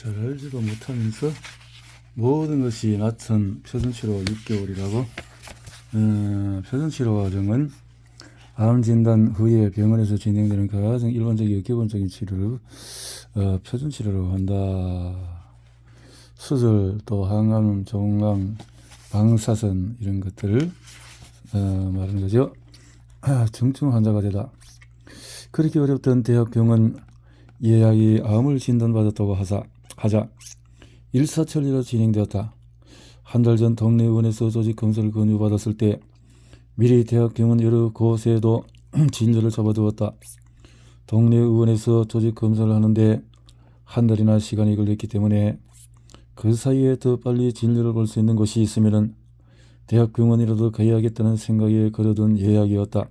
잘 알지도 못하면서 모든 것이 낯선 표준치료 6개월이라고. 표준치료 과정은 암 진단 후에 병원에서 진행되는 가장 일반적이고 기본적인 치료를 표준치료로 한다. 수술, 또 항암, 종양, 방사선 이런 것들을 말하는 거죠. 중증 환자가 되다. 그렇게 어렵던 대학병원 예약이 암을 진단받았다고 하자 일사천리로 진행되었다. 한 달 전 동네 의원에서 조직 검사를 권유받았을 때 미리 대학병원 여러 곳에도 진료를 잡아두었다. 동네 의원에서 조직 검사를 하는데 한 달이나 시간이 걸렸기 때문에 그 사이에 더 빨리 진료를 볼 수 있는 곳이 있으면 대학병원이라도 가야겠다는 생각에 걸어둔 예약이었다.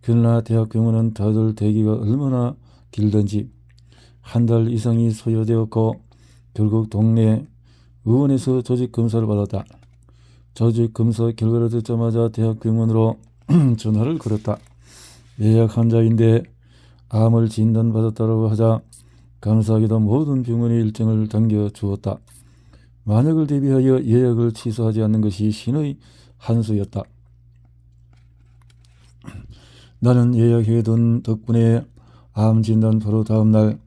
그러나 대학병원은 다들 대기가 얼마나 길던지 한 달 이상이 소요되었고 결국 동네 의원에서 조직검사를 받았다. 조직검사 결과를 듣자마자 대학병원으로 전화를 걸었다. 예약 환자인데 암을 진단받았다고 하자 감사하게도 모든 병원의 일정을 당겨주었다. 만약을 대비하여 예약을 취소하지 않는 것이 신의 한 수였다. 나는 예약해둔 덕분에 암 진단 바로 다음날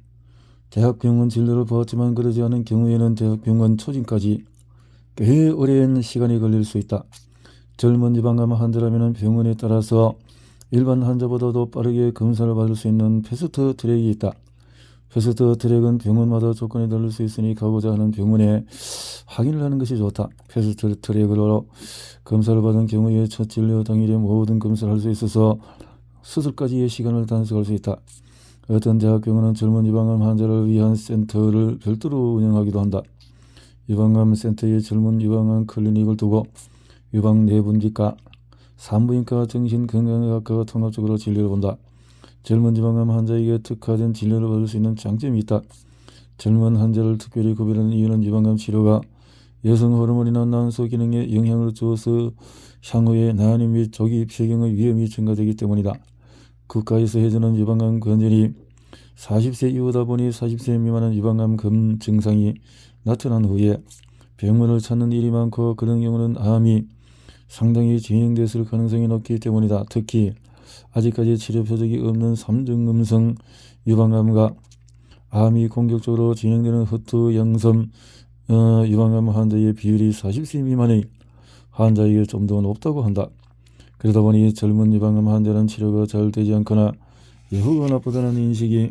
대학병원 진료를 보았지만 그러지 않은 경우에는 대학병원 초진까지 꽤 오랜 시간이 걸릴 수 있다. 젊은 유방암 환자라면 병원에 따라서 일반 환자보다도 빠르게 검사를 받을 수 있는 패스트 트랙이 있다. 패스트 트랙은 병원마다 조건이 다를 수 있으니 가고자 하는 병원에 확인을 하는 것이 좋다. 패스트 트랙으로 검사를 받은 경우에 첫 진료 당일에 모든 검사를 할 수 있어서 수술까지의 시간을 단축할 수 있다. 어떤 대학병원은 젊은 유방암 환자를 위한 센터를 별도로 운영하기도 한다. 유방암 센터에 젊은 유방암 클리닉을 두고 유방 내분비과, 산부인과, 정신건강의학과가 통합적으로 진료를 본다. 젊은 유방암 환자에게 특화된 진료를 받을 수 있는 장점이 있다. 젊은 환자를 특별히 구별하는 이유는 유방암 치료가 여성 호르몬이나 난소 기능에 영향을 주어서 향후에 난임 및 조기 폐경의 위험이 증가되기 때문이다. 국가에서 해주는 유방암 권전이 40세 이후다 보니 40세 미만은 유방암 증상이 나타난 후에 병원을 찾는 일이 많고 그런 경우는 암이 상당히 진행됐을 가능성이 높기 때문이다. 특히 아직까지 치료 표적이 없는 3중 음성 유방암과 암이 공격적으로 진행되는 허투 양성 유방암 환자의 비율이 40세 미만의 환자에게 좀 더 높다고 한다. 그러다 보니 젊은 유방암 환자는 치료가 잘 되지 않거나 예후가 나쁘다는 인식이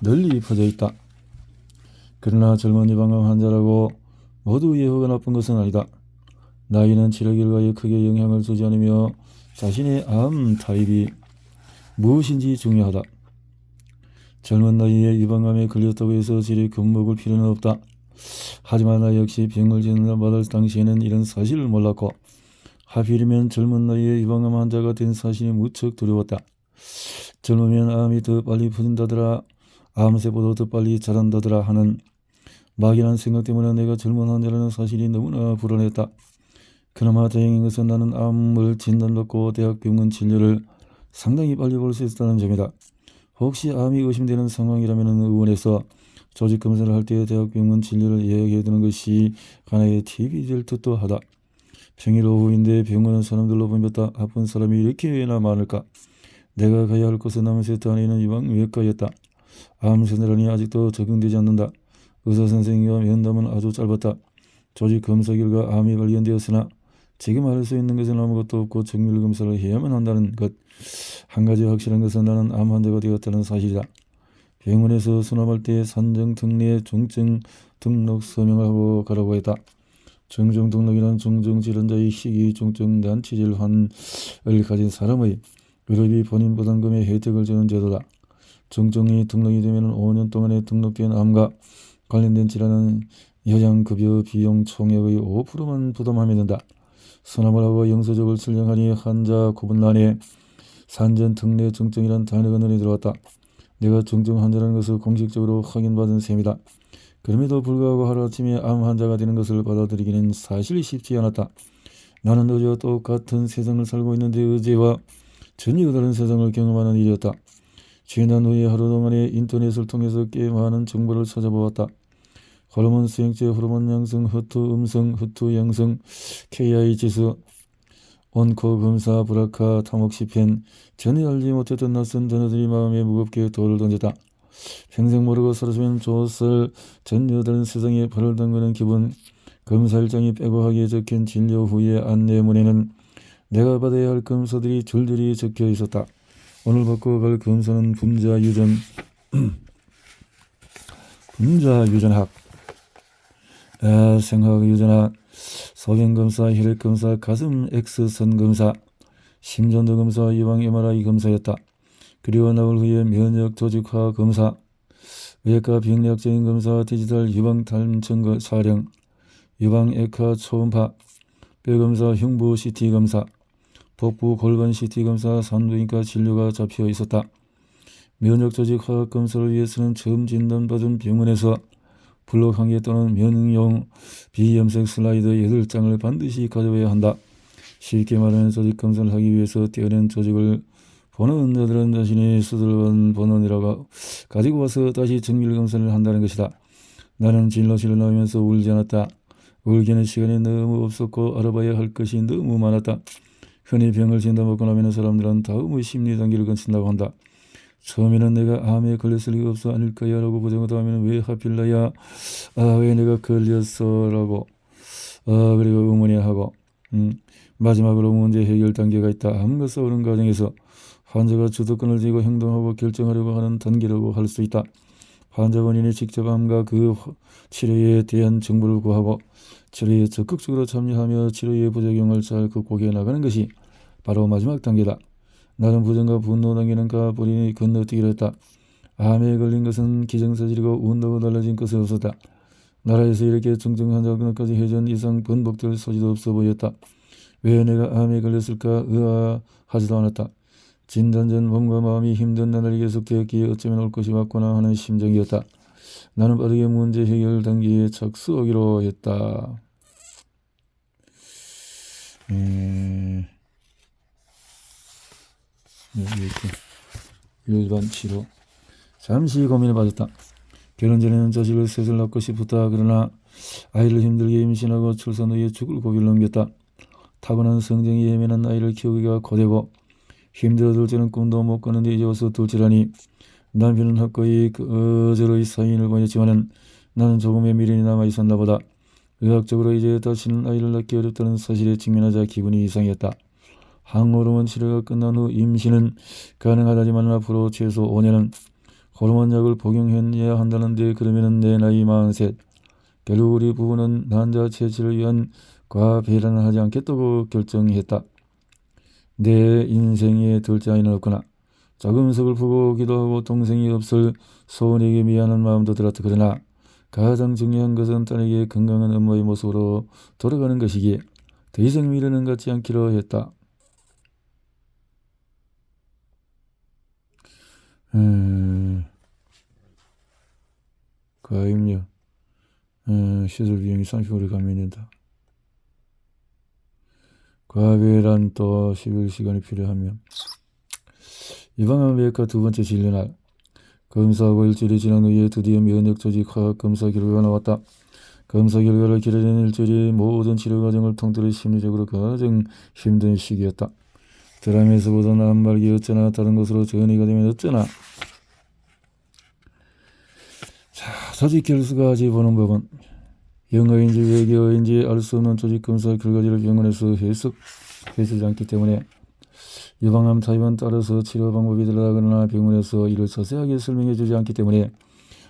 널리 퍼져 있다. 그러나 젊은 유방암 환자라고 모두 예후가 나쁜 것은 아니다. 나이는 치료 결과에 크게 영향을 주지 않으며 자신의 암 타입이 무엇인지 중요하다. 젊은 나이에 유방암에 걸렸다고 해서 질이 겁먹을 필요는 없다. 하지만 나 역시 병을 진단받을 당시에는 이런 사실을 몰랐고 하필이면 젊은 나이에 유방암 환자가 된 사실이 무척 두려웠다. 젊으면 암이 더 빨리 퍼진다더라, 암세포도 더 빨리 자란다더라 하는 막연한 생각 때문에 내가 젊은 환자라는 사실이 너무나 불안했다. 그나마 다행인 것은 나는 암을 진단받고 대학병원 진료를 상당히 빨리 볼 수 있었다는 점이다. 혹시 암이 의심되는 상황이라면 의원에서 조직검사를 할 때 대학병원 진료를 예약해두는 것이 하나의 팁이 될 듯도 하다. 평일 오후인데 병원은 사람들로 붐볐다. 아픈 사람이 이렇게나 많을까? 내가 가야 할 곳은 남세트 안에 있는 유방외과였다. 암 세대라니 아직도 적응되지 않는다. 의사선생님과 면담은 아주 짧았다. 조직검사 결과 암이 발견되었으나 지금 할 수 있는 것은 아무것도 없고 정밀검사를 해야만 한다는 것. 한 가지 확실한 것은 나는 암 환자가 되었다는 사실이다. 병원에서 수납할 때 산정 특례 중증 등록 서명을 하고 가라고 했다. 중증 등록이란 중증 질환자의 희귀 중증 난치질환을 가진 사람의 의료비 본인 부담금의 혜택을 주는 제도다. 중증이 등록이 되면 5년 동안에 등록된 암과 관련된 질환은 여장급여 비용 총액의 5%만 부담하면 된다. 수납을 하고 영수증을 출력하니 환자 구분란에 산전 특례 중증이란 단어가 눈에 들어왔다. 내가 중증 환자라는 것을 공식적으로 확인받은 셈이다. 그럼에도 불구하고 하루아침에 암 환자가 되는 것을 받아들이기는 사실 쉽지 않았다. 나는 어제와 똑같은 세상을 살고 있는데 어제와 전혀 다른 세상을 경험하는 일이었다. 지난 후에 하루 동안에 인터넷을 통해서 꽤 많은 정보를 찾아보았다. 호르몬 수용체, 호르몬 양성, 흡투 음성, 흡투 양성, KI 지수, 온코 검사, 브라카, 타목시펜. 전에 알지 못했던 낯선 단어들이 마음에 무겁게 돌을 던졌다. 평생 모르고 살았으면 좋았을 전 여다른 세상에 발을 담그는 기분. 검사 일정이 빼고하게 적힌 진료 후의 안내문에는 내가 받아야 할 검사들이 줄줄이 적혀 있었다. 오늘 받고 갈 검사는 분자유전, 분자유전학, 생화유전학, 소변검사, 혈액검사, 가슴 X선 검사, 심전도 검사, 예방 MRI 검사였다. 그리고 나올 후에 면역 조직화 검사, 외과 병리학적인 검사, 디지털 유방 단층 촬영, 유방 에카 초음파, 뼈검사, 흉부 CT 검사, 복부 골반 CT 검사, 산부인과 진료가 잡혀 있었다. 면역 조직 화학 검사를 위해서는 처음 진단받은 병원에서 블록 1개 또는 면역용 비염색 슬라이드 8장을 반드시 가져와야 한다. 쉽게 말하면 조직 검사를 하기 위해서 떼어낸 조직을 보는 자들은 자신이 수술한 본원이라고 가지고 와서 다시 정밀 검사를 한다는 것이다. 나는 진료실을 나오면서 울지 않았다. 울기는 시간이 너무 없었고 알아봐야 할 것이 너무 많았다. 흔히 병을 진단받고 나면 사람들은 다음의 심리 단계를 거친다고 한다. 처음에는 내가 암에 걸렸을 리가 없어 아닐 거야 라고 부정하다 하면 왜 하필 나야, 왜 내가 걸렸어 라고 그리고 의문해하고 마지막으로 문제 해결 단계가 있다. 암과 싸우는 과정에서 환자가 주도권을 쥐고 행동하고 결정하려고 하는 단계라고 할 수 있다. 환자 본인이 직접 암과 그 치료에 대한 정보를 구하고 치료에 적극적으로 참여하며 치료의 부작용을 잘 극복해 나가는 것이 바로 마지막 단계다. 나는 부정과 분노 단계는 가버리니 건너뛰기로 했다. 암에 걸린 것은 기정사실이고 운다고 달라진 것은 없었다. 나라에서 이렇게 정정 환자까지 해전 이상 번복될 소지도 없어 보였다. 왜 내가 암에 걸렸을까 의아하지도 않았다. 진단 전 몸과 마음이 힘든 나날이 계속되었기에 어쩌면 올 것이 맞구나 하는 심정이었다. 나는 빠르게 문제 해결 단계에 착수하기로 했다. 여기 이렇게 일반 치료. 잠시 고민을 받았다. 결혼 전에는 자식을 셋을 낳고 싶었다. 그러나 아이를 힘들게 임신하고 출산 후에 죽을 고비를 넘겼다. 타고난 성정이 예민한 아이를 키우기가 고되고 힘들어 둘째는 꿈도 못 꾸는데 이제 와서 둘째라니. 남편은 학교에 거절의 사인을 보냈지만은 나는 조금의 미련이 남아 있었나 보다. 의학적으로 이제 다시는 아이를 낳기 어렵다는 사실에 직면하자 기분이 이상했다. 항호르몬 치료가 끝난 후 임신은 가능하다지만 앞으로 최소 5년은 호르몬 약을 복용해야 한다는데 그러면은 내 나이 43. 결국 우리 부부는 난자 채취를 위한 과배란을 하지 않겠다고 결정했다. 내 인생에 둘째 아이는 없거나 조금 서글프고 기도하고 동생이 없을 소은에게 미안한 마음도 들었다. 그러나 가장 중요한 것은 딸에게 건강한 엄마의 모습으로 돌아가는 것이기에 더 이상 미련은 갖지 않기로 했다. 가입료 시술 비용이 30%를 감면된다. 과배란 또 11시간이 필요하며 예방암 외과 두 번째 진료날. 검사하고 일주일이 지난 후에 드디어 면역 조직 화학 검사 결과가 나왔다. 검사 결과를 기다리는 일주일이 모든 치료 과정을 통틀어 심리적으로 가장 힘든 시기였다. 드라마에서 보던 암말기 어쩌나 다른 것으로 전이가 되면 어쩌나. 자, 조직 결수까지 보는 법은 영어인지 외계어인지 알 수 없는 조직 검사 결과지를 병원에서 해석해주지 않기 때문에 예방암 타입에 따라서 치료 방법이 달라거나 병원에서 이를 자세하게 설명해주지 않기 때문에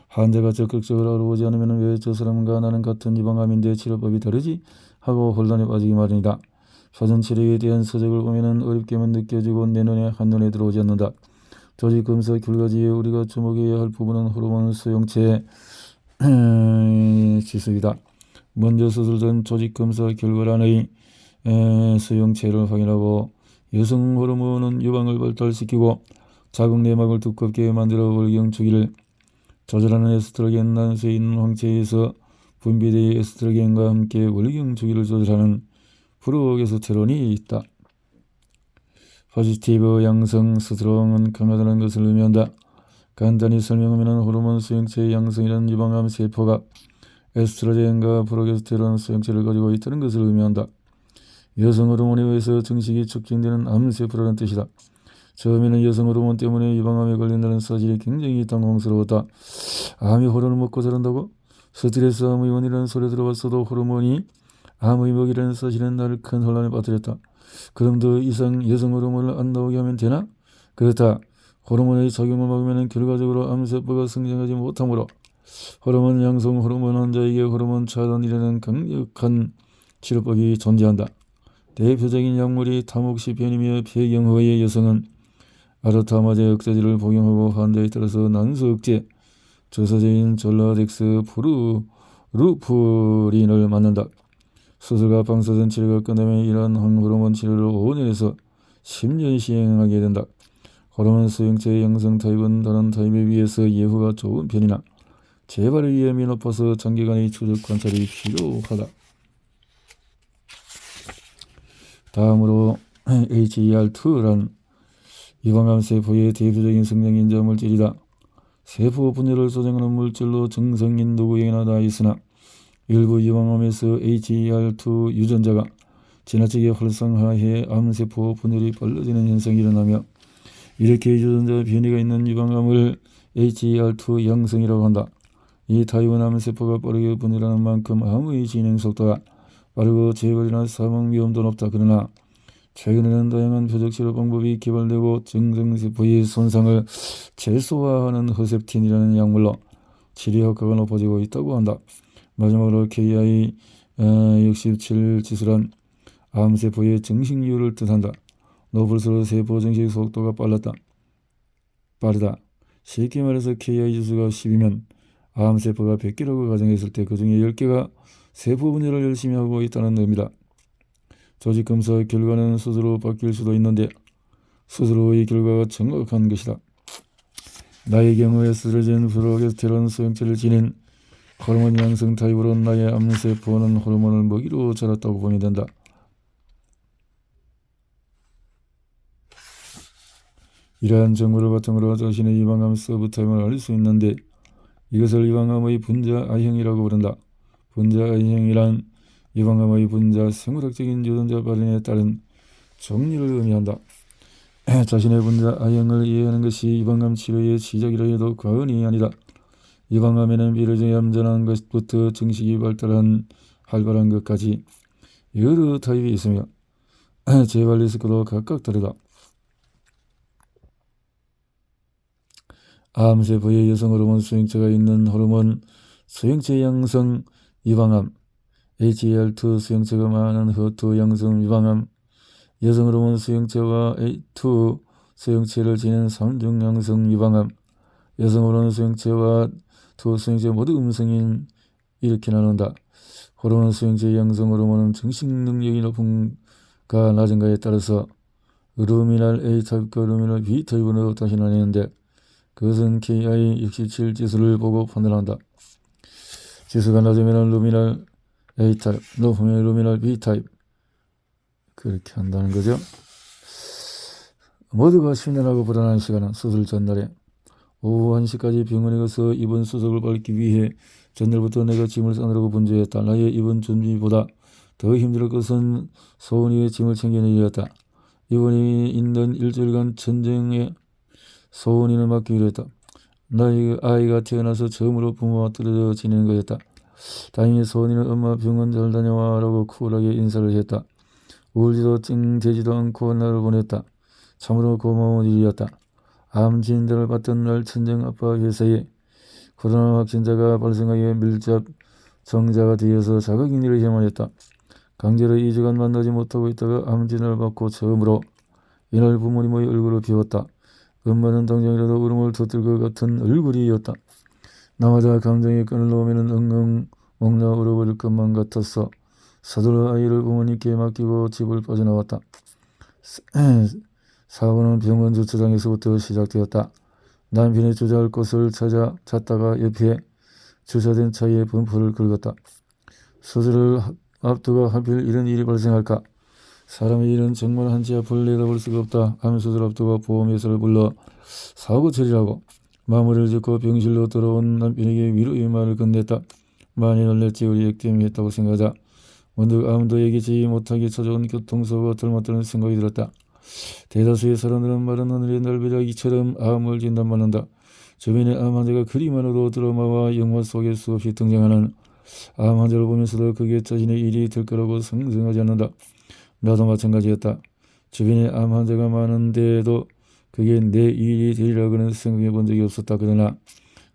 환자가 적극적으로 알아보지 않으면 왜 저 사람과 나는 같은 예방암인데 치료법이 다르지 하고 혼란에 빠지기 마련이다. 사전 치료에 대한 서적을 보면 어렵게만 느껴지고 내 눈에 한눈에 들어오지 않는다. 조직 검사 결과지에 우리가 주목해야 할 부분은 호르몬 수용체 지수이다. 먼저 수술 전 조직 검사 결과란의 수용체를 확인하고 여성 호르몬은 유방을 발달시키고 자궁 내막을 두껍게 만들어 월경 주기를 조절하는 에스트로겐 난수에 있는 황체에서 분비되어 에스트로겐과 함께 월경 주기를 조절하는 프로게스테론이 있다. 포지티브 양성 스트롱은 강하다는 것을 의미한다. 간단히 설명하면 호르몬 수용체의 양성이라는 유방암 세포가 에스트로겐과 프로게스테론 수용체를 가지고 있다는 것을 의미한다. 여성 호르몬에 의해서 증식이 촉진되는 암세포라는 뜻이다. 처음에는 여성 호르몬 때문에 유방암에 걸린다는 사실이 굉장히 당황스러웠다. 암이 호르몬을 먹고 자란다고? 스트레스 암의 원인이라는 소리 들어봤어도 호르몬이 암의 먹이라는 사실은 나를 큰 혼란에 빠뜨렸다. 그럼 더 이상 여성 호르몬을 안 나오게 하면 되나? 그렇다. 호르몬의 작용을 막으면 결과적으로 암세포가 성장하지 못하므로 호르몬 양성 호르몬 환자에게 호르몬 차단이라는 강력한 치료법이 존재한다. 대표적인 약물이 타목시펜이며 폐경후의 여성은 아르타마제 억제제를 복용하고 환자에 따라서 난소 억제, 조사제인 졸라덱스 루프린을 맞는다. 수술과 방사선 치료가 끝나면 이러한 항호르몬 치료를 5년에서 10년 시행하게 된다. 호르몬 수용체의 양성 타입은 다른 타입에 비해서 예후가 좋은 편이나 재발의 위험이 높아서 장기간의 추적 관찰이 필요하다. 다음으로 HER2란 유방암 세포의 대표적인 성장인자 물질이다. 세포 분열을 조장하는 물질로 정성인 누구에게나 다 있으나 일부 유방암에서 HER2 유전자가 지나치게 활성화해 암세포 분열이 빨라지는 현상이 일어나며 이렇게 유전자 변이가 있는 유방암을 HER2 양성이라고 한다. 이 타입은 암세포가 빠르게 분열하는 만큼 암의 진행 속도가 빠르고 재발이나 사망 위험도 높다. 그러나 최근에는 다양한 표적 치료 방법이 개발되고 정성세포의 손상을 최소화하는 허셉틴이라는 약물로 치료 효과가 높아지고 있다고 한다. 마지막으로 KI67 지수란 암세포의 정식률을 뜻한다. 높을수록 세포 정식 속도가 빠르다. 쉽게 말해서 KI 지수가 10이면 암세포가 100개라고 가정했을 때 그 중에 10개가 세포 분열을 열심히 하고 있다는 의미다. 조직 검사 결과는 스스로 바뀔 수도 있는데 스스로의 결과가 정확한 것이다. 나의 경우 에스트로겐, 프로게스테론 수용체를 지닌 호르몬 양성 타입으로 나의 암세포는 호르몬을 먹이로 자랐다고 보면 된다. 이러한 정보를 바탕으로 자신의 유방암 서브타입을 알 수 있는데 이것을 유방암의 분자 I형이라고 부른다. 분자 I형이란 유방암의 분자 생물학적인 유전자 발현에 따른 종류를 의미한다. 자신의 분자 I형을 이해하는 것이 유방암 치료의 시작이라 해도 과언이 아니다. 유방암에는 비례적인 얌전한 것부터 정식이 발달한 활발한 것까지 여러 타입이 있으며 재발 리스크도 각각 다르다. 암세포의 여성 호르몬 수용체가 있는 호르몬 수용체 양성 유방암, HER2 수용체가 많은 HER2 양성 유방암, 여성 호르몬 수용체와 A2 수용체를 지닌 3중 양성 유방암, 여성 호르몬 수용체와 2 수용체 모두 음성인 이렇게 나눈다. 호르몬 수용체 양성 호르몬은 증식 능력이 높은가 낮은가에 따라서 루미날 A타입과 루미날 B타입으로 다시 나뉘는데 그것은 KI67 지수를 보고 판단한다. 지수가 낮으면 루미날 A타입, 높으면 루미날 B타입 그렇게 한다는 거죠. 모두가 심란하고 불안한 시간은 수술 전날에 오후 1시까지 병원에 가서 입원 수속을 받기 위해 전날부터 내가 짐을 싸느라고 분주했다. 나의 입원 준비보다 더 힘들 것은 소은이의 짐을 챙기는 일이었다. 입원에 있는 일주일간 전쟁에 소은이는 맡기로 했다. 나의 아이가 태어나서 처음으로 부모와 떨어져 지내는 것이었다. 다행히 소은이는 엄마 병원 잘 다녀와 라고 쿨하게 인사를 했다. 울지도 찡대지도 않고 나를 보냈다. 참으로 고마운 일이었다. 암 진단을 받던 날 친정 아빠 회사에 코로나 확진자가 발생하여 밀접 정자가 되어서 자가격리를 해야만 했다. 강제로 2주간 만나지 못하고 있다가 암 진단을 받고 처음으로 이날 부모님의 얼굴을 비웠다. 엄마는 당장이라도 울음을 터뜨릴 것 같은 얼굴이었다. 나마다 감정의 끈을 놓으면 엉엉 몽나 울어버릴 것만 같았어. 서둘러 아이를 부모님께 맡기고 집을 빠져나왔다. 사고는 병원 주차장에서부터 시작되었다. 남편이 주차할 곳을 찾다가 옆에 주차된 차에 범퍼를 긁었다. 수술을 앞두고 하필 이런 일이 발생할까? 사람의 일은 정말 한치 앞을 내다볼 수가 없다. 암수들 앞두고 보험회사를 불러 사고 처리하고 마무리를 짓고 병실로 돌아온 남편에게 위로의 말을 건넸다. 많이 놀랬지. 우리 액땜이 했다고 생각하자 문득 아무도 예기치 못하게 찾아온 교통사고가 닮았다는 생각이 들었다. 대다수의 사람들은 마른 하늘의 날벼락이처럼 암을 진단받는다. 주변에 암 환자가 그리 많아도 드라마와 영화 속에 수없이 등장하는 암 환자를 보면서도 그게 자신의 일이 될 거라고 상상하지 않는다. 나도 마찬가지였다. 주변에 암 환자가 많은데도 그게 내 일이 되리라고는 생각해 본 적이 없었다. 그러나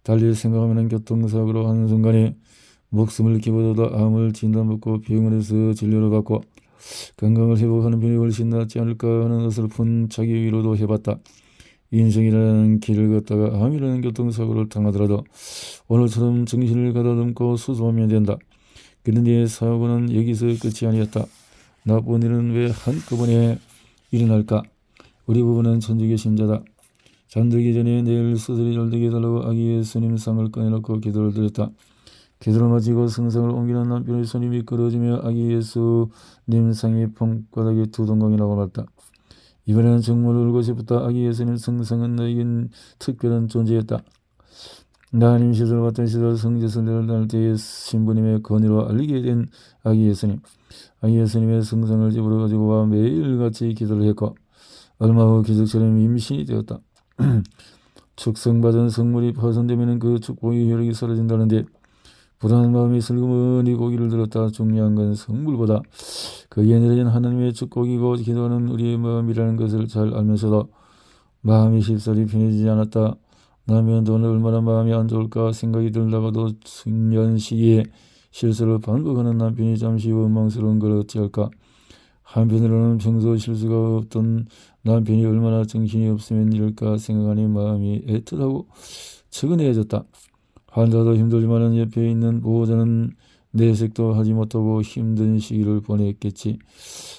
달리 생각하면 교통사고로 한순간에 목숨을 기보다도 암을 진단받고 병원에서 진료를 받고 건강을 회복하는 편이 훨씬 낫지 않을까 하는 어설픈 자기 위로도 해봤다. 인생이라는 길을 걷다가 암이라는 교통사고를 당하더라도 오늘처럼 정신을 가다듬고 수습하면 된다. 그런데 사고는 여기서 끝이 아니었다. 나쁜 일은 왜 한꺼번에 일어날까? 우리 부부는 천주교 신자다. 잠들기 전에 내일 수술이 잘 되게 해달라고 아기 예수님 상을 꺼내놓고 기도를 드렸다. 기도를 마치고 성상을 옮기는 남편의 손이 미끄러지며 아기 예수님 상이 방바닥에 두동강이 나고 말다. 이번에는 정말 울고 싶었다. 아기 예수님 성상은 나에겐 특별한 존재였다. 나님 시설을 받던 시절 성지순례를 날 때의 신부님의 건의로 알리게 된 아기 예수님. 아기 예수님의 성상을 집으로 가지고 와 매일같이 기도를 했고 얼마 후 기적처럼 임신이 되었다. 축성받은 성물이 파손되면 그 축복의 효력이 사라진다는데 불안한 마음이 슬그머니 고개를 들었다. 중요한 건 성물보다 그에 내려진 하나님의 축복이고 기도하는 우리의 마음이라는 것을 잘 알면서도 마음이 쉽사리 편해지지 않았다. 남편도 얼마나 마음이 안 좋을까 생각이 들다가도 숙면 시기에 실수를 반복하는 남편이 잠시 원망스러운 걸 어찌할까. 한편으로는 평소 실수가 없던 남편이 얼마나 정신이 없으면 이럴까 생각하니 마음이 애틋하고 측은해졌다. 환자도 힘들지만 옆에 있는 보호자는 내색도 하지 못하고 힘든 시기를 보냈겠지.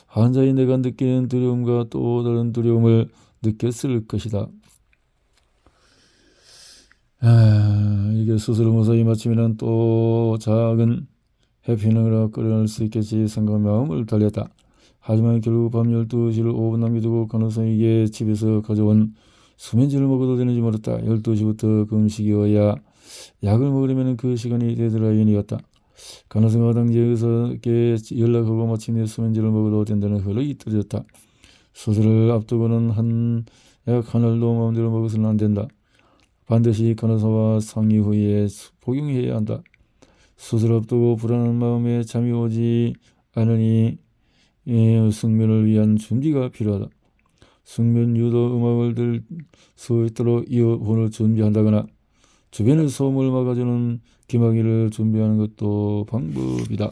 환자인 내가 느끼는 두려움과 또 다른 두려움을 느꼈을 것이다. 이게 수술을 무사히 마치면 또 작은 해피닝으로 끌어낼 수 있겠지 생각 마음을 달렸다. 하지만 결국 밤 12시를 5분 남겨두고 간호사에게 집에서 가져온 수면제를 먹어도 되는지 모르겠다. 12시부터 금식이어야 약을 먹으려면 그 시간이 데드라인이었다. 간호사가 당시 의사에게 연락하고 마침내 수면제를 먹어도 된다는 허락이 떨어졌다. 수술을 앞두고는 약 하나도 마음대로 먹어서는 안 된다. 반드시 간호사와 상의 후에 복용해야 한다. 수술 앞두고 불안한 마음에 잠이 오지 않으니 숙면을 위한 준비가 필요하다. 숙면 유도 음악을 들 수 있도록 이어폰을 준비한다거나 주변의 소음을 막아주는 기막이를 준비하는 것도 방법이다.